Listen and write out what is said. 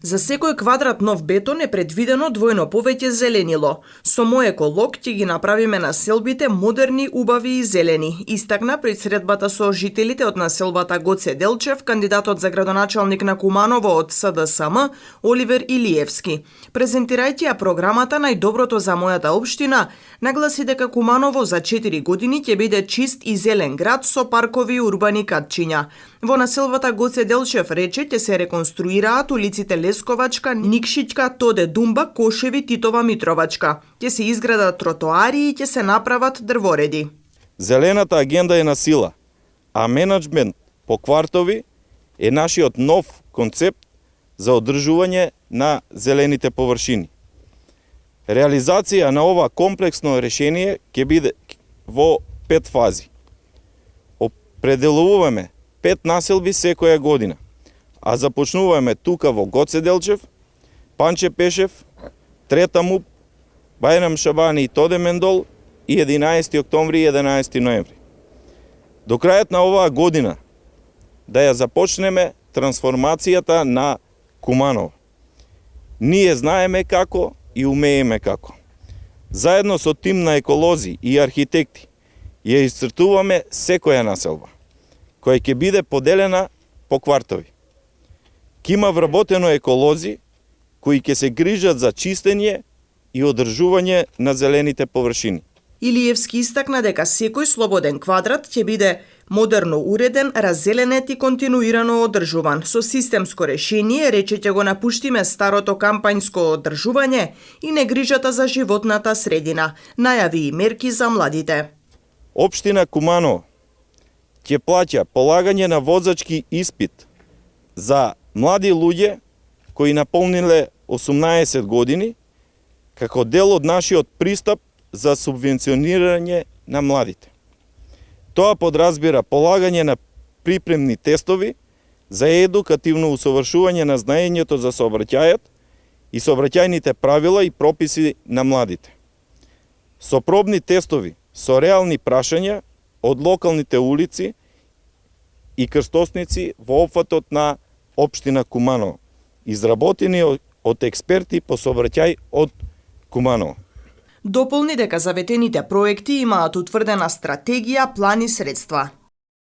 За секој квадрат нов бетон е предвидено двојно повеќе зеленило. Со мој еколог ќе ги направиме населбите модерни, убави и зелени, истакна пред средбата со жителите од населбата Гоце Делчев, кандидатот за градоначалник на Куманово од СДСМ, Оливер Илиевски. Презентирајќи ја програмата Најдоброто за мојата општина, нагласи дека Куманово за 4 години ќе биде чист и зелен град со паркови и урбани катчиња. Во населбата Гоце Делчев рече ќе се реконструираат улиците Лесковачка, Никшичка, Тоде Думба, Кошеви, Титова, Митровачка. Ќе се изградат тротоари и ќе се направат дрвореди. Зелената агенда е на сила, а менеджмент по квартови е нашиот нов концепт за одржување на зелените површини. Реализација на ова комплексно решение ќе биде во 5 фази. Определуваме 5 населби секоја година, а започнуваме тука во Гоце Делчев, Панче Пешев, Трета МУП, Бајрам Шабани и Тоде Мендол и 11 октомври и 11 ноември. До крајот на оваа година да ја започнеме трансформацијата на Куманово. Ние знаеме како и умееме како. Заедно со тим на еколози и архитекти ја исцртуваме секоја населба, која ќе биде поделена по квартови. Ќе има вработено еколози кои ќе се грижат за чистење и одржување на зелените површини. Илиевски истакна дека секој слободен квадрат ќе биде модерно уреден, раззеленет и континуирано одржуван. Со системско решение рече ќе го напуштиме старото кампањско одржување и негрижата за животната средина. Најави и мерки за младите. Општина Куманово ќе плаќа полагање на возачки испит за млади луѓе кои наполниле 18 години, како дел од нашиот пристап за субвенционирање на младите. Тоа подразбира полагање на припремни тестови за едукативно усовршување на знаењето за сообраќајот и сообраќајните правила и прописи на младите. Со пробни тестови со реални прашања од локалните улици и крстосници во опфатот на општина Куманово, изработени од експерти по сообраќај од Куманово. Дополни дека заветените проекти имаат утврдена стратегија, план и средства.